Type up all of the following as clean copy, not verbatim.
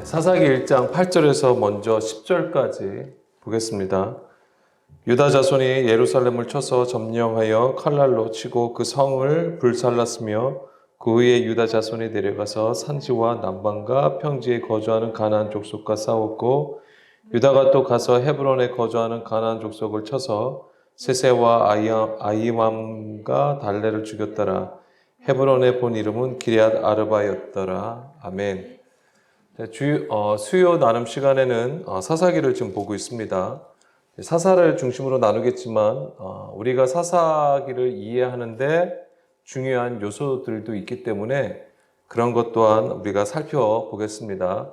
사사기 1장 8절에서 먼저 10절까지 보겠습니다. 유다 자손이 예루살렘을 쳐서 점령하여 칼날로 치고 그 성을 불살랐으며 그 후에 유다 자손이 내려가서 산지와 남방과 평지에 거주하는 가나안 족속과 싸웠고 유다가 또 가서 헤브론에 거주하는 가나안 족속을 쳐서 세세와 아이맘과 달레를 죽였더라. 헤브론의 본 이름은 기럇 아르바였더라. 아멘. 수요 나눔 시간에는 사사기를 지금 보고 있습니다. 사사를 중심으로 나누겠지만 우리가 사사기를 이해하는데 중요한 요소들도 있기 때문에 그런 것 또한 우리가 살펴보겠습니다.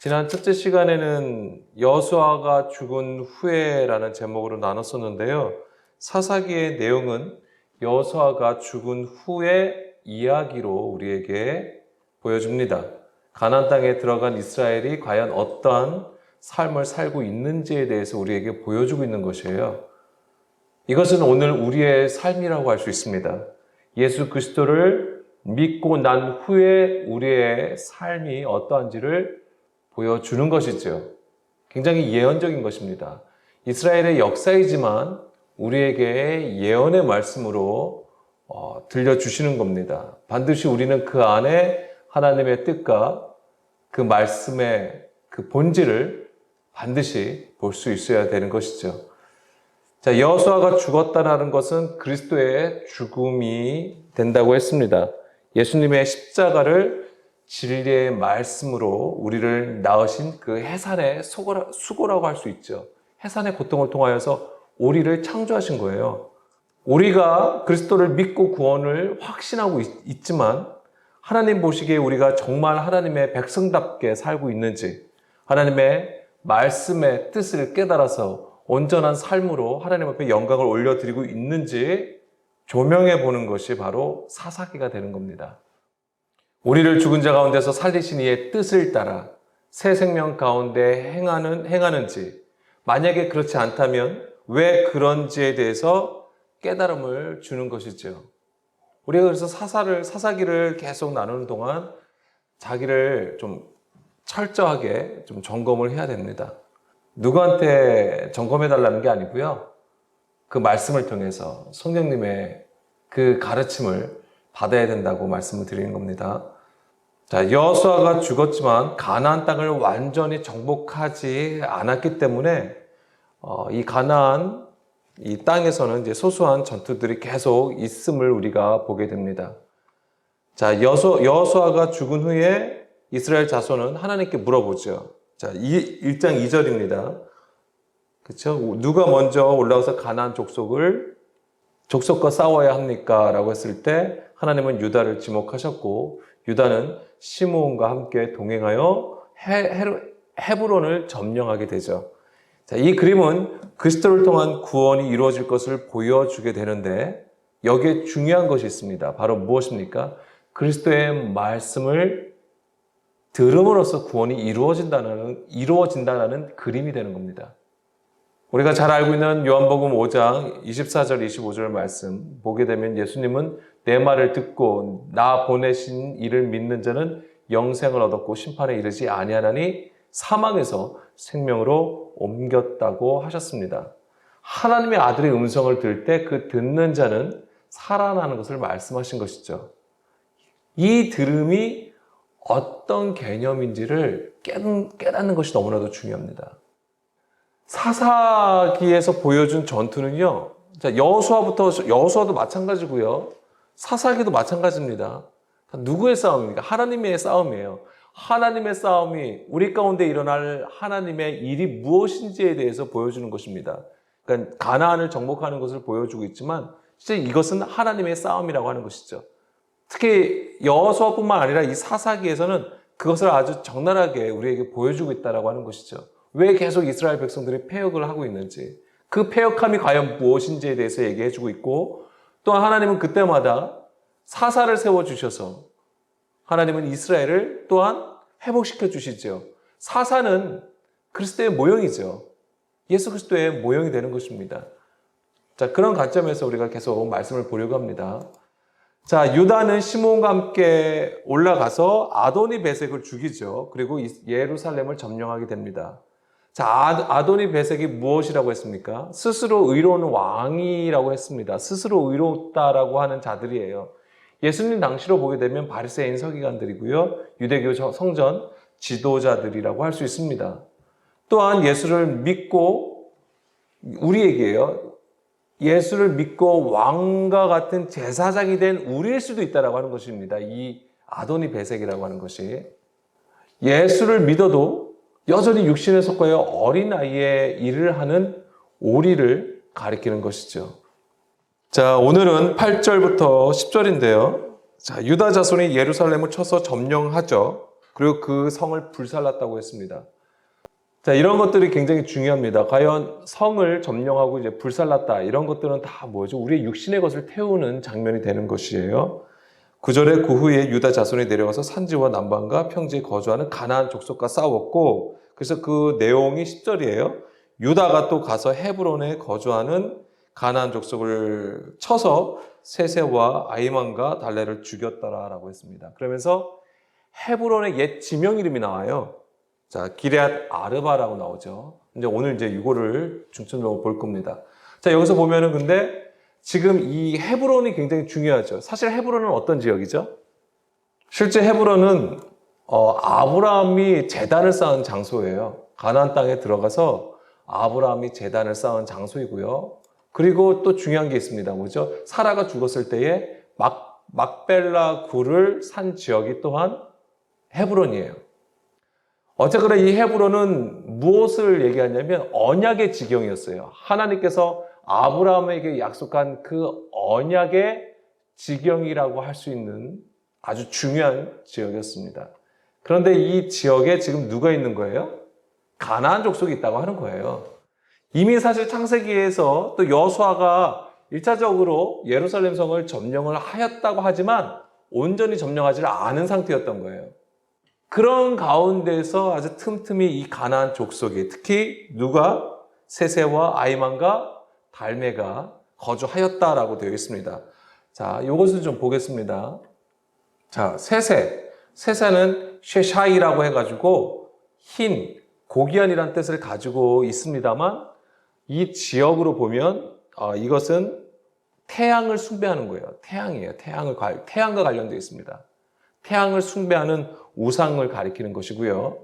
지난 첫째 시간에는 여호수아가 죽은 후에라는 제목으로 나눴었는데요. 사사기의 내용은 여호수아가 죽은 후의 이야기로 우리에게 보여줍니다. 가나안 땅에 들어간 이스라엘이 과연 어떠한 삶을 살고 있는지에 대해서 우리에게 보여주고 있는 것이에요. 이것은 오늘 우리의 삶이라고 할 수 있습니다. 예수 그리스도를 믿고 난 후에 우리의 삶이 어떠한지를 보여주는 것이죠. 굉장히 예언적인 것입니다. 이스라엘의 역사이지만 우리에게 예언의 말씀으로 들려주시는 겁니다. 반드시 우리는 그 안에 하나님의 뜻과 그 말씀의 그 본질을 반드시 볼 수 있어야 되는 것이죠. 자, 여호수아가 죽었다는 것은 그리스도의 죽음이 된다고 했습니다. 예수님의 십자가를 진리의 말씀으로 우리를 낳으신 그 해산의 수고라고 할 수 있죠. 해산의 고통을 통하여서 우리를 창조하신 거예요. 우리가 그리스도를 믿고 구원을 확신하고 있지만 하나님 보시기에 우리가 정말 하나님의 백성답게 살고 있는지, 하나님의 말씀의 뜻을 깨달아서 온전한 삶으로 하나님 앞에 영광을 올려드리고 있는지 조명해 보는 것이 바로 사사기가 되는 겁니다. 우리를 죽은 자 가운데서 살리신 이의 뜻을 따라 새 생명 가운데 행하는지, 만약에 그렇지 않다면 왜 그런지에 대해서 깨달음을 주는 것이죠. 우리가 그래서 사사기를 계속 나누는 동안 자기를 좀 철저하게 좀 점검을 해야 됩니다. 누구한테 점검해 달라는 게 아니고요. 그 말씀을 통해서 성령님의 그 가르침을 받아야 된다고 말씀을 드리는 겁니다. 자, 여호수아가 죽었지만 가나안 땅을 완전히 정복하지 않았기 때문에 이 가나안 이 땅에서는 이제 소소한 전투들이 계속 있음을 우리가 보게 됩니다. 자, 여호수아가 죽은 후에 이스라엘 자손은 하나님께 물어보죠. 자, 1장 2절입니다. 그렇죠? 누가 먼저 올라가서 가나안 족속과 싸워야 합니까? 라고 했을 때 하나님은 유다를 지목하셨고 유다는 시므온과 함께 동행하여 헤브론을 점령하게 되죠. 자, 이 그림은 그리스도를 통한 구원이 이루어질 것을 보여주게 되는데 여기에 중요한 것이 있습니다. 바로 무엇입니까? 그리스도의 말씀을 들음으로써 구원이 이루어진다는 그림이 되는 겁니다. 우리가 잘 알고 있는 요한복음 5장 24절 25절 말씀 보게 되면 예수님은 내 말을 듣고 나 보내신 이를 믿는 자는 영생을 얻었고 심판에 이르지 아니하나니 사망에서 생명으로 옮겼다고 하셨습니다. 하나님의 아들의 음성을 들을 때 그 듣는 자는 살아나는 것을 말씀하신 것이죠. 이 들음이 어떤 개념인지를 깨닫는 것이 너무나도 중요합니다. 사사기에서 보여준 전투는요, 여호수아도 마찬가지고요, 사사기도 마찬가지입니다. 누구의 싸움입니까? 하나님의 싸움이에요. 하나님의 싸움이 우리 가운데 일어날 하나님의 일이 무엇인지에 대해서 보여주는 것입니다. 그러니까 가나안을 정복하는 것을 보여주고 있지만 실제 이것은 하나님의 싸움이라고 하는 것이죠. 특히 여호수아뿐만 아니라 이 사사기에서는 그것을 아주 적나라하게 우리에게 보여주고 있다고 하는 것이죠. 왜 계속 이스라엘 백성들이 패역을 하고 있는지, 그 패역함이 과연 무엇인지에 대해서 얘기해주고 있고, 또한 하나님은 그때마다 사사를 세워주셔서 하나님은 이스라엘을 또한 회복시켜 주시죠. 사사는 그리스도의 모형이죠. 예수 그리스도의 모형이 되는 것입니다. 자, 그런 관점에서 우리가 계속 말씀을 보려고 합니다. 자, 유다는 시몬과 함께 올라가서 아도니 베섹을 죽이죠. 그리고 예루살렘을 점령하게 됩니다. 자, 아도니 베섹이 무엇이라고 했습니까? 스스로 의로운 왕이라고 했습니다. 스스로 의롭다라고 하는 자들이에요. 예수님 당시로 보게 되면 바리새인 서기관들이고요. 유대교 성전 지도자들이라고 할 수 있습니다. 또한 예수를 믿고 우리에게요. 예수를 믿고 왕과 같은 제사장이 된 우리일 수도 있다라고 하는 것입니다. 이 아도니 베섹이라고 하는 것이. 예수를 믿어도 여전히 육신에 속하여 어린아이의 일을 하는 오리를 가리키는 것이죠. 자, 오늘은 8절부터 10절인데요. 자, 유다 자손이 예루살렘을 쳐서 점령하죠. 그리고 그 성을 불살랐다고 했습니다. 자, 이런 것들이 굉장히 중요합니다. 과연 성을 점령하고 이제 불살랐다. 이런 것들은 다 뭐죠? 우리의 육신의 것을 태우는 장면이 되는 것이에요. 9절에 그 후에 유다 자손이 내려가서 산지와 남방과 평지에 거주하는 가나안 족속과 싸웠고, 그래서 그 내용이 10절이에요. 유다가 또 가서 헤브론에 거주하는 가나안 족속을 쳐서 세세와 아이만과 달레를 죽였더라라고 했습니다. 그러면서 헤브론의 옛 지명 이름이 나와요. 자, 기럇 아르바라고 나오죠. 이제 오늘 이제 이거를 중점적으로 볼 겁니다. 자, 여기서 보면은 근데 지금 이 헤브론이 굉장히 중요하죠. 사실 헤브론은 어떤 지역이죠? 실제 헤브론은 아브라함이 제단을 쌓은 장소예요. 가나안 땅에 들어가서 아브라함이 제단을 쌓은 장소이고요. 그리고 또 중요한 게 있습니다. 뭐죠? 사라가 죽었을 때에 막벨라 굴을 산 지역이 또한 헤브론이에요. 어쨌거나 이 헤브론은 무엇을 얘기하냐면 언약의 지경이었어요. 하나님께서 아브라함에게 약속한 그 언약의 지경이라고 할 수 있는 아주 중요한 지역이었습니다. 그런데 이 지역에 지금 누가 있는 거예요? 가나안 족속이 있다고 하는 거예요. 이미 사실 창세기에서 또 여호수아가 1차적으로 예루살렘 성을 점령을 하였다고 하지만 온전히 점령하지를 않은 상태였던 거예요. 그런 가운데서 아주 틈틈이 이 가나안 족속이 특히 누가 세세와 아이만과 달메가 거주하였다라고 되어 있습니다. 자, 이것을 좀 보겠습니다. 자, 세세는 쉐샤이라고 해가지고 흰, 고귀한이라는 뜻을 가지고 있습니다만 이 지역으로 보면 이것은 태양을 숭배하는 거예요. 태양이에요. 태양과 관련되어 있습니다. 태양을 숭배하는 우상을 가리키는 것이고요.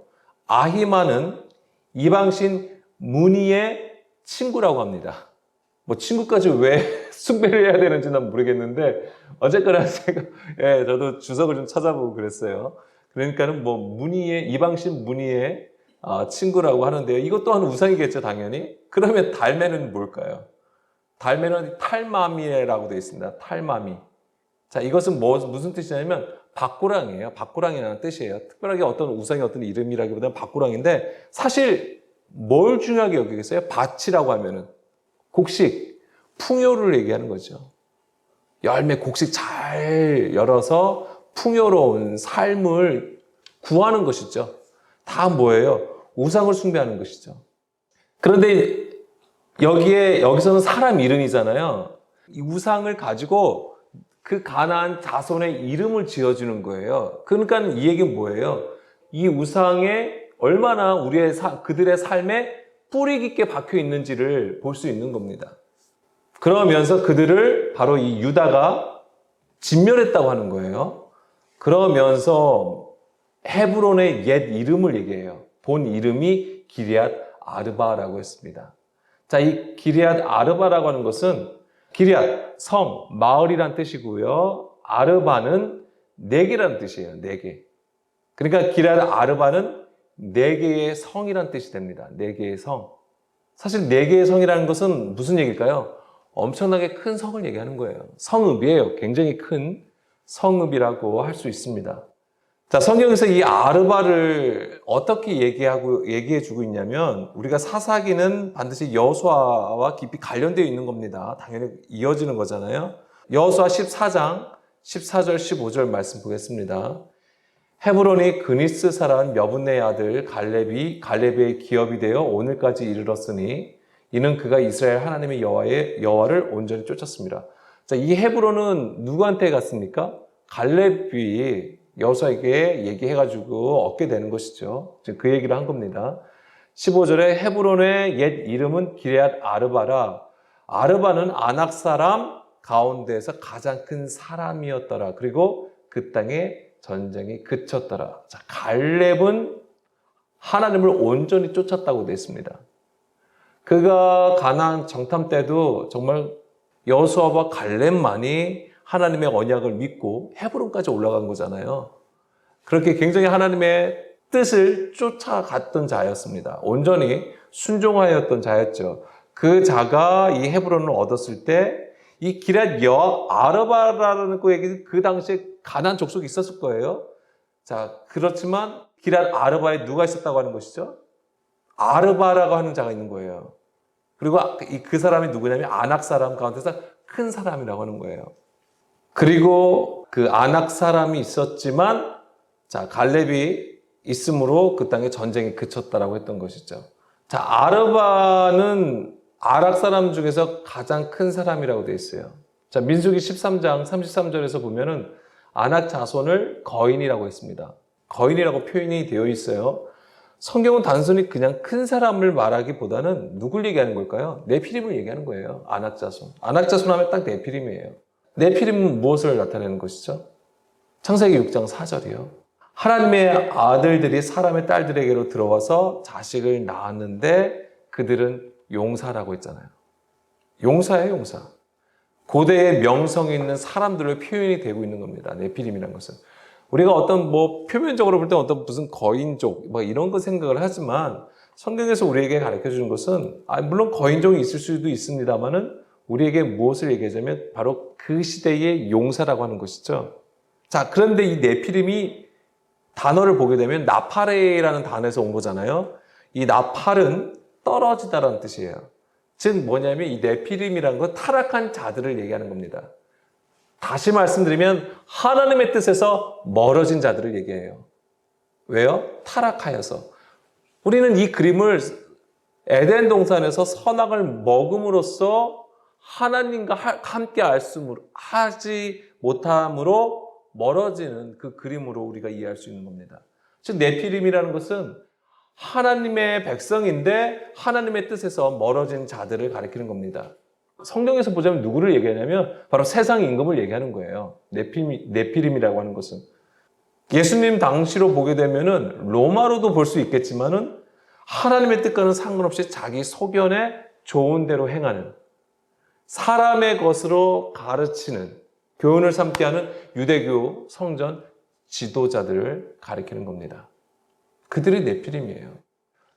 아히만은 이방신 무니의 친구라고 합니다. 뭐 친구까지 왜 숭배를 해야 되는지 난 모르겠는데 어쨌거나 제가 저도 주석을 좀 찾아보고 그랬어요. 그러니까는 뭐 이방신 무니의 친구라고 하는데요. 이것 또한 우상이겠죠, 당연히. 그러면 달메는 뭘까요? 달메는 탈마미라고 되어 있습니다. 탈마미. 자, 이것은 무슨 뜻이냐면 박고랑이에요. 박고랑이라는 뜻이에요. 특별하게 어떤 우상의 어떤 이름이라기보다는 박고랑인데 사실 뭘 중요하게 여기겠어요? 밭이라고 하면은 곡식, 풍요를 얘기하는 거죠. 열매, 곡식 잘 열어서 풍요로운 삶을 구하는 것이죠. 다 뭐예요? 우상을 숭배하는 것이죠. 그런데 여기서는 사람 이름이잖아요. 이 우상을 가지고 그 가나안 자손의 이름을 지어주는 거예요. 그러니까 이 얘기는 뭐예요? 이 우상에 얼마나 그들의 삶에 뿌리 깊게 박혀 있는지를 볼 수 있는 겁니다. 그러면서 그들을 바로 이 유다가 진멸했다고 하는 거예요. 그러면서 헤브론의 옛 이름을 얘기해요. 본 이름이 기럇 아르바라고 했습니다. 자, 이 기럇 아르바라고 하는 것은 기럇, 성, 마을이란 뜻이고요. 아르바는 네 개라는 뜻이에요. 네 개. 그러니까 기럇 아르바는 네 개의 성이란 뜻이 됩니다. 네 개의 성. 사실 네 개의 성이라는 것은 무슨 얘기일까요? 엄청나게 큰 성을 얘기하는 거예요. 성읍이에요. 굉장히 큰 성읍이라고 할 수 있습니다. 자, 성경에서 이 아르바를 어떻게 얘기해주고 있냐면 우리가 사사기는 반드시 여호수아와 깊이 관련되어 있는 겁니다. 당연히 이어지는 거잖아요. 여호수아 14장 14절 15절 말씀 보겠습니다. 헤브론이 그니스 사람 여분네 아들 갈렙의 기업이 되어 오늘까지 이르렀으니 이는 그가 이스라엘 하나님의 여호와를 온전히 쫓았습니다. 자, 이 헤브론은 누구한테 갔습니까? 갈렙이 여호수아에게 얘기해가지고 얻게 되는 것이죠. 지금 그 얘기를 한 겁니다. 15절에 헤브론의 옛 이름은 기럇 아르바라. 아르바는 아낙 사람 가운데서 가장 큰 사람이었더라. 그리고 그 땅에 전쟁이 그쳤더라. 자, 갈렙은 하나님을 온전히 쫓았다고 되어 있습니다. 그가 가나안 정탐 때도 정말 여호수아와 갈렙만이 하나님의 언약을 믿고 헤브론까지 올라간 거잖아요. 그렇게 굉장히 하나님의 뜻을 쫓아갔던 자였습니다. 온전히 순종하였던 자였죠. 그 자가 이 헤브론을 얻었을 때 이 기럇 아르바라는 거에게 그 당시에 가나안 족속이 있었을 거예요. 자, 그렇지만 기럇 아르바에 누가 있었다고 하는 것이죠? 아르바라고 하는 자가 있는 거예요. 그리고 그 사람이 누구냐면 아낙 사람 가운데서 큰 사람이라고 하는 거예요. 그리고 그 아낙 사람이 있었지만, 자, 갈렙이 있으므로 그 땅에 전쟁이 그쳤다라고 했던 것이죠. 자, 아르바는 아락 사람 중에서 가장 큰 사람이라고 되어 있어요. 자, 민수기 13장 33절에서 보면은 아낙 자손을 거인이라고 했습니다. 거인이라고 표현이 되어 있어요. 성경은 단순히 그냥 큰 사람을 말하기보다는 누굴 얘기하는 걸까요? 네피림을 얘기하는 거예요. 아낙 자손. 아낙 자손 하면 딱 네피림이에요. 네피림은 무엇을 나타내는 것이죠? 창세기 6장 4절이요. 하나님의 아들들이 사람의 딸들에게로 들어와서 자식을 낳았는데 그들은 용사라고 했잖아요. 용사예요, 용사. 고대의 명성이 있는 사람들을 표현이 되고 있는 겁니다. 네피림이라는 것은. 우리가 어떤 표면적으로 볼 때 어떤 무슨 거인족 이런 거 생각을 하지만 성경에서 우리에게 가르쳐 주는 것은 물론 거인족이 있을 수도 있습니다만은 우리에게 무엇을 얘기하자면 바로 그 시대의 용사라고 하는 것이죠. 자, 그런데 이 네피림이 단어를 보게 되면 나파레라는 단어에서 온 거잖아요. 이 나팔은 떨어지다라는 뜻이에요. 즉 뭐냐면 이 네피림이라는 건 타락한 자들을 얘기하는 겁니다. 다시 말씀드리면 하나님의 뜻에서 멀어진 자들을 얘기해요. 왜요? 타락하여서. 우리는 이 그림을 에덴 동산에서 선악을 먹음으로써 하나님과 함께 하지 못함으로 멀어지는 그 그림으로 우리가 이해할 수 있는 겁니다. 즉 네피림이라는 것은 하나님의 백성인데 하나님의 뜻에서 멀어진 자들을 가리키는 겁니다. 성경에서 보자면 누구를 얘기하냐면 바로 세상 임금을 얘기하는 거예요. 네피림이라고 하는 것은. 예수님 당시로 보게 되면은 로마로도 볼 수 있겠지만은 하나님의 뜻과는 상관없이 자기 소견에 좋은 대로 행하는 사람의 것으로 가르치는 교훈을 삼게 하는 유대교 성전 지도자들을 가리키는 겁니다. 그들이 네피림이에요.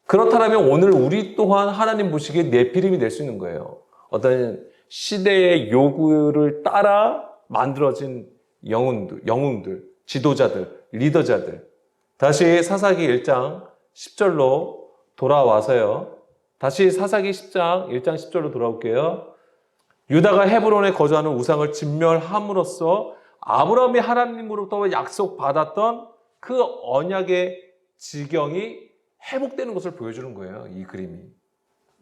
그렇다면 오늘 우리 또한 하나님 보시기에 네피림이 될 수 있는 거예요. 어떤 시대의 요구를 따라 만들어진 영웅들, 지도자들, 리더자들. 다시 사사기 1장 10절로 돌아와서요. 다시 사사기 10장 1장 10절로 돌아올게요. 유다가 헤브론에 거주하는 우상을 진멸함으로써 아브라함이 하나님으로부터 약속받았던 그 언약의 지경이 회복되는 것을 보여주는 거예요. 이 그림이.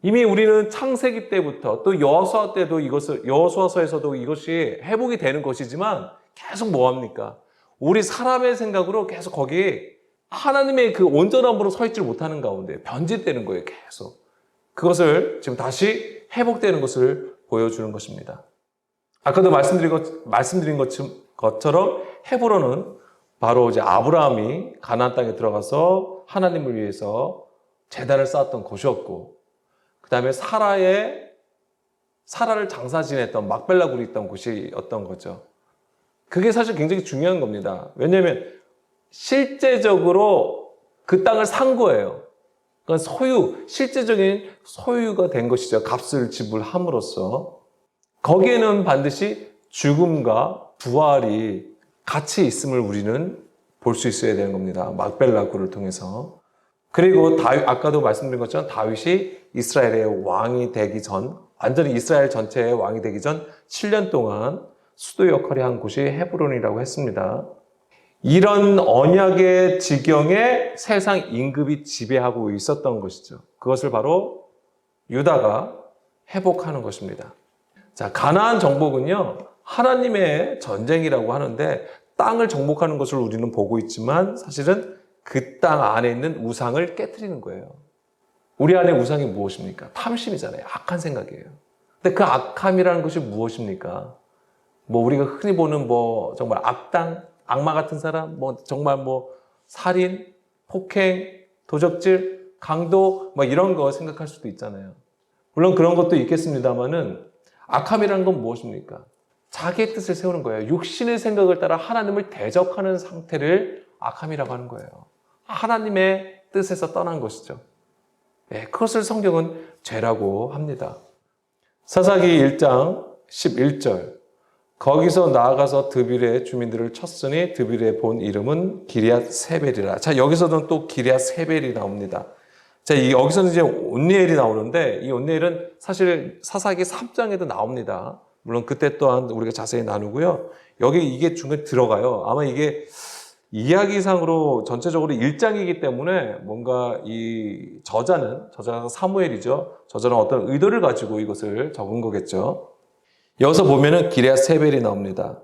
이미 우리는 창세기 때부터 또 여호수아 때도 여호수아서에서도 이것이 회복이 되는 것이지만 계속 뭐합니까? 우리 사람의 생각으로 계속 거기에 하나님의 그 온전함으로 서 있지 못하는 가운데 변질되는 거예요. 계속. 그것을 지금 다시 회복되는 것을 보여주는 것입니다. 아까도 말씀드린 것처럼 헤브론은 바로 이제 아브라함이 가나안 땅에 들어가서 하나님을 위해서 제단을 쌓았던 곳이었고, 그 다음에 사라를 장사 지냈던 막벨라 굴이 있던 곳이었던 거죠. 그게 사실 굉장히 중요한 겁니다. 왜냐하면 실제적으로 그 땅을 산 거예요. 그러니까 실제적인 소유가 된 것이죠. 값을 지불함으로써. 거기에는 반드시 죽음과 부활이 같이 있음을 우리는 볼 수 있어야 되는 겁니다. 막벨라 굴을 통해서. 그리고 아까도 말씀드린 것처럼 다윗이 이스라엘의 왕이 되기 전, 완전히 이스라엘 전체의 왕이 되기 전 7년 동안 수도 역할을 한 곳이 헤브론이라고 했습니다. 이런 언약의 지경에 세상 임금이 지배하고 있었던 것이죠. 그것을 바로 유다가 회복하는 것입니다. 자, 가나안 정복은요, 하나님의 전쟁이라고 하는데 땅을 정복하는 것을 우리는 보고 있지만 사실은 그 땅 안에 있는 우상을 깨트리는 거예요. 우리 안에 우상이 무엇입니까? 탐심이잖아요. 악한 생각이에요. 근데 그 악함이라는 것이 무엇입니까? 뭐 우리가 흔히 보는 뭐 정말 악당, 악마 같은 사람, 뭐 정말 뭐 살인, 폭행, 도적질, 강도 뭐 이런 거 생각할 수도 있잖아요. 물론 그런 것도 있겠습니다만은 악함이라는 건 무엇입니까? 자기의 뜻을 세우는 거예요. 육신의 생각을 따라 하나님을 대적하는 상태를 악함이라고 하는 거예요. 하나님의 뜻에서 떠난 것이죠. 네, 그것을 성경은 죄라고 합니다. 사사기 1장 11절 거기서 나아가서 드빌의 주민들을 쳤으니 드빌의 본 이름은 기럇 세벨이라. 자, 여기서는 또 기럇 세벨이 나옵니다. 자, 여기서는 이제 온니엘이 나오는데 이 온니엘은 사실 사사기 3장에도 나옵니다. 물론 그때 또한 우리가 자세히 나누고요. 여기 이게 중간에 들어가요. 아마 이게 이야기상으로 전체적으로 1장이기 때문에 뭔가 이 저자가 사무엘이죠. 저자는 어떤 의도를 가지고 이것을 적은 거겠죠. 여기서 보면은 기럇 세벨이 나옵니다.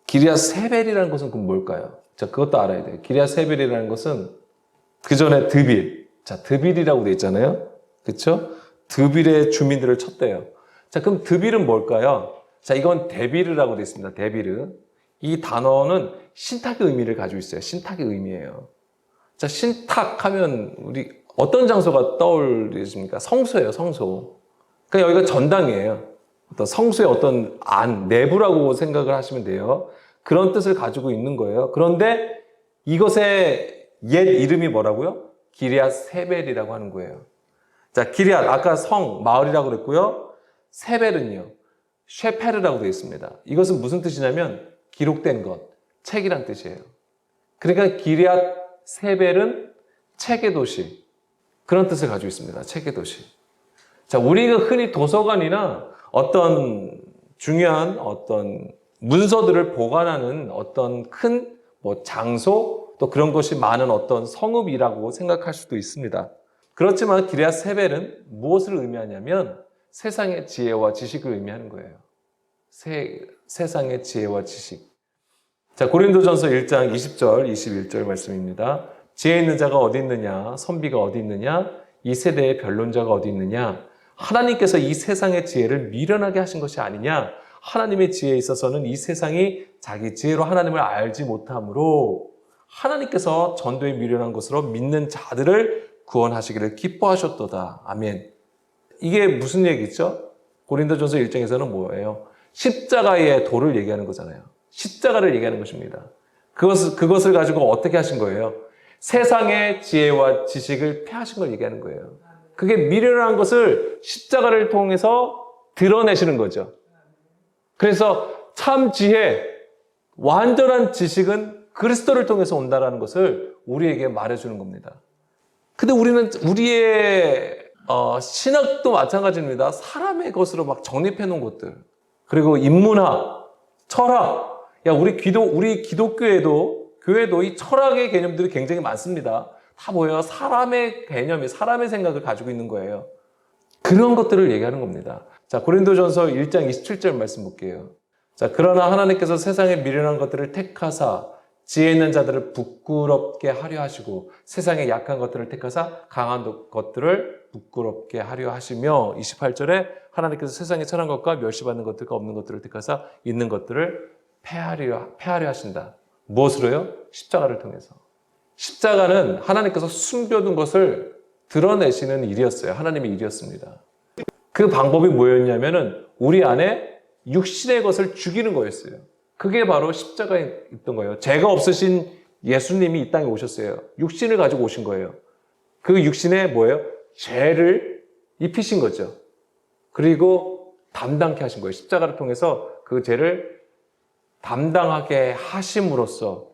기럇 세벨이라는 것은 그럼 뭘까요? 자, 그것도 알아야 돼요. 기럇 세벨이라는 것은 그 전에 드빌. 자, 드빌이라고 돼 있잖아요. 그렇죠? 드빌의 주민들을 쳤대요. 자, 그럼 드빌은 뭘까요? 자, 이건 데비르라고 돼 있습니다. 데비르. 이 단어는 신탁의 의미를 가지고 있어요. 신탁의 의미예요. 자, 신탁하면 우리 어떤 장소가 떠올리십니까? 성소예요, 성소. 그러니까 여기가 전당이에요. 어떤 성소의 어떤 내부라고 생각을 하시면 돼요. 그런 뜻을 가지고 있는 거예요. 그런데 이것의 옛 이름이 뭐라고요? 기럇 세벨이라고 하는 거예요. 자, 기럇 아까 성, 마을이라고 그랬고요. 세벨은요, 쉐페르라고 되어 있습니다. 이것은 무슨 뜻이냐면 기록된 것, 책이란 뜻이에요. 그러니까 기럇 세벨은 책의 도시, 그런 뜻을 가지고 있습니다. 책의 도시. 자, 우리가 흔히 도서관이나 어떤 중요한 어떤 문서들을 보관하는 어떤 큰 뭐 장소 또 그런 것이 많은 어떤 성읍이라고 생각할 수도 있습니다. 그렇지만 기럇 세벨은 무엇을 의미하냐면 세상의 지혜와 지식을 의미하는 거예요. 세상의 지혜와 지식. 자, 고린도전서 1장 20절, 21절 말씀입니다. 지혜 있는 자가 어디 있느냐? 선비가 어디 있느냐? 이 세대의 변론자가 어디 있느냐? 하나님께서 이 세상의 지혜를 미련하게 하신 것이 아니냐? 하나님의 지혜에 있어서는 이 세상이 자기 지혜로 하나님을 알지 못하므로 하나님께서 전도에 미련한 것으로 믿는 자들을 구원하시기를 기뻐하셨도다. 아멘. 이게 무슨 얘기죠? 고린도전서 1장에서는 뭐예요? 십자가의 도를 얘기하는 거잖아요. 십자가를 얘기하는 것입니다. 그것을 가지고 어떻게 하신 거예요? 세상의 지혜와 지식을 폐하신 걸 얘기하는 거예요. 그게 미련한 것을 십자가를 통해서 드러내시는 거죠. 그래서 참 지혜, 완전한 지식은 그리스도를 통해서 온다라는 것을 우리에게 말해주는 겁니다. 근데 우리는 우리의 신학도 마찬가지입니다. 사람의 것으로 막 정립해 놓은 것들. 그리고 인문학, 철학. 야, 우리 기독교에도, 교회도 이 철학의 개념들이 굉장히 많습니다. 다 뭐예요? 사람의 개념이, 사람의 생각을 가지고 있는 거예요. 그런 것들을 얘기하는 겁니다. 자, 고린도전서 1장 27절 말씀 볼게요. 자, 그러나 하나님께서 세상에 미련한 것들을 택하사 지혜 있는 자들을 부끄럽게 하려 하시고 세상에 약한 것들을 택하사 강한 것들을 부끄럽게 하려 하시며 28절에 하나님께서 세상에 천한 것과 멸시받는 것들과 없는 것들을 택하사 있는 것들을 폐하려 하신다. 무엇으로요? 십자가를 통해서. 십자가는 하나님께서 숨겨둔 것을 드러내시는 일이었어요. 하나님의 일이었습니다. 그 방법이 뭐였냐면은 우리 안에 육신의 것을 죽이는 거였어요. 그게 바로 십자가에 있던 거예요. 죄가 없으신 예수님이 이 땅에 오셨어요. 육신을 가지고 오신 거예요. 그 육신에 뭐예요? 죄를 입히신 거죠. 그리고 담당케 하신 거예요. 십자가를 통해서 그 죄를 담당하게 하심으로써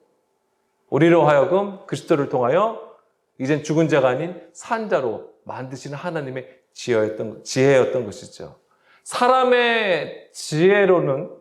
우리로 하여금 그리스도를 통하여 이젠 죽은 자가 아닌 산 자로 만드시는 하나님의 지혜였던 것이죠. 사람의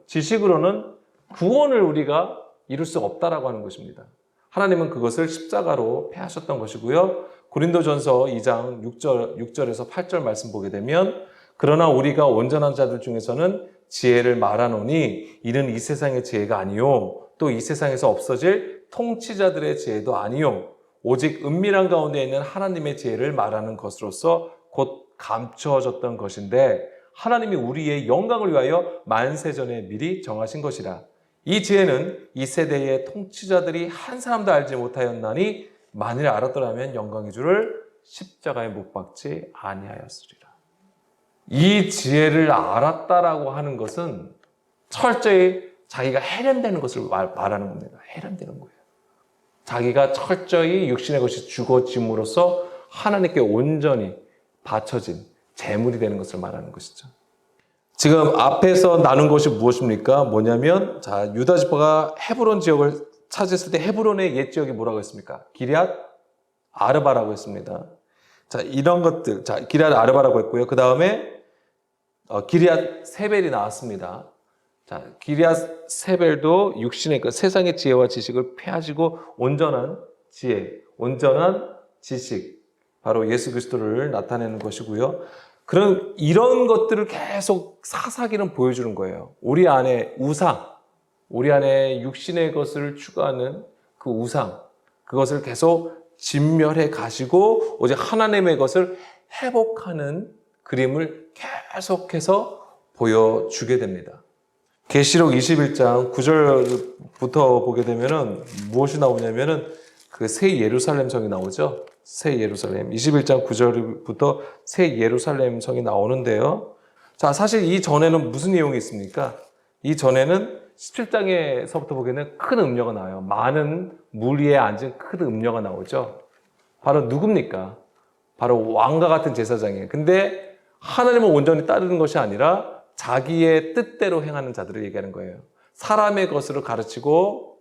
지식으로는 구원을 우리가 이룰 수 없다라고 하는 것입니다. 하나님은 그것을 십자가로 폐하셨던 것이고요. 고린도전서 2장 6절에서 8절 말씀 보게 되면 그러나 우리가 온전한 자들 중에서는 지혜를 말하노니 이는 이 세상의 지혜가 아니요 또 이 세상에서 없어질 통치자들의 지혜도 아니요 오직 은밀한 가운데 있는 하나님의 지혜를 말하는 것으로서 곧 감추어졌던 것인데 하나님이 우리의 영광을 위하여 만세전에 미리 정하신 것이라. 이 지혜는 이 세대의 통치자들이 한 사람도 알지 못하였나니 만일 알았더라면 영광의 주를 십자가에 못 박지 아니하였으리라. 이 지혜를 알았다라고 하는 것은 철저히 자기가 해련되는 것을 말하는 겁니다. 해련되는 거예요. 자기가 철저히 육신의 것이 죽어짐으로써 하나님께 온전히 바쳐진 재물이 되는 것을 말하는 것이죠. 지금 앞에서 나눈 것이 무엇입니까? 뭐냐면, 자, 유다 지파가 헤브론 지역을 차지했을 때 헤브론의 옛 지역이 뭐라고 했습니까? 기럇 아르바라고 했습니다. 자, 이런 것들, 자, 기럇 아르바라고 했고요. 그 다음에 기럇 세벨이 나왔습니다. 자, 기럇 세벨도 육신의 그 세상의 지혜와 지식을 폐하시고 온전한 지혜, 온전한 지식, 바로 예수 그리스도를 나타내는 것이고요. 그런 이런 것들을 계속 사사기는 보여주는 거예요. 우리 안에 우상, 우리 안에 육신의 것을 추구하는 그 우상, 그것을 계속 진멸해 가시고 오직 하나님의 것을 회복하는 그림을 계속해서 보여주게 됩니다. 계시록 21장 9절부터 보게 되면은 무엇이 나오냐면은 그 새 예루살렘 성이 나오죠. 새 예루살렘. 21장 9절부터 새 예루살렘 성이 나오는데요. 자, 사실 이 전에는 무슨 내용이 있습니까? 이 전에는 17장에서부터 보기에는 큰 음녀가 나와요. 많은 물 위에 앉은 큰 음녀가 나오죠. 바로 누굽니까? 바로 왕과 같은 제사장이에요. 근데 하나님을 온전히 따르는 것이 아니라 자기의 뜻대로 행하는 자들을 얘기하는 거예요. 사람의 것으로 가르치고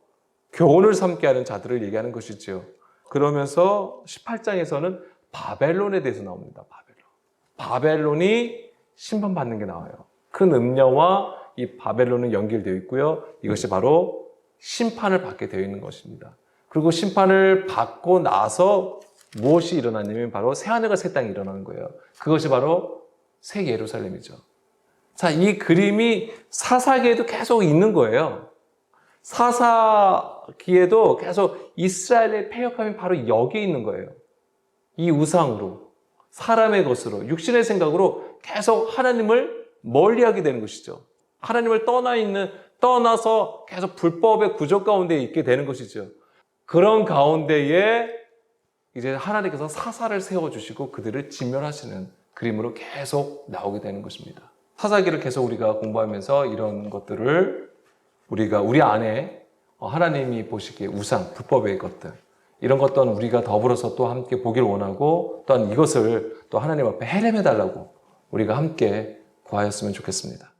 교훈을 삼게 하는 자들을 얘기하는 것이죠. 그러면서 18장에서는 바벨론에 대해서 나옵니다. 바벨론이 심판받는 게 나와요. 큰 음녀와 이 바벨론은 연결되어 있고요. 이것이 바로 심판을 받게 되어 있는 것입니다. 그리고 심판을 받고 나서 무엇이 일어나냐면 바로 새하늘과 새 땅이 일어나는 거예요. 그것이 바로 새 예루살렘이죠. 자, 이 그림이 사사기에도 계속 있는 거예요. 사사기에도 계속 이스라엘의 패역함이 바로 여기에 있는 거예요. 이 우상으로, 사람의 것으로, 육신의 생각으로 계속 하나님을 멀리하게 되는 것이죠. 하나님을 떠나서 계속 불법의 구조 가운데 있게 되는 것이죠. 그런 가운데에 이제 하나님께서 사사를 세워주시고 그들을 진멸하시는 그림으로 계속 나오게 되는 것입니다. 사사기를 계속 우리가 공부하면서 이런 것들을 우리 안에 하나님이 보시기에 우상, 불법의 것들, 이런 것 또한 우리가 더불어서 또 함께 보길 원하고 또한 이것을 또 하나님 앞에 해lem해달라고 우리가 함께 구하였으면 좋겠습니다.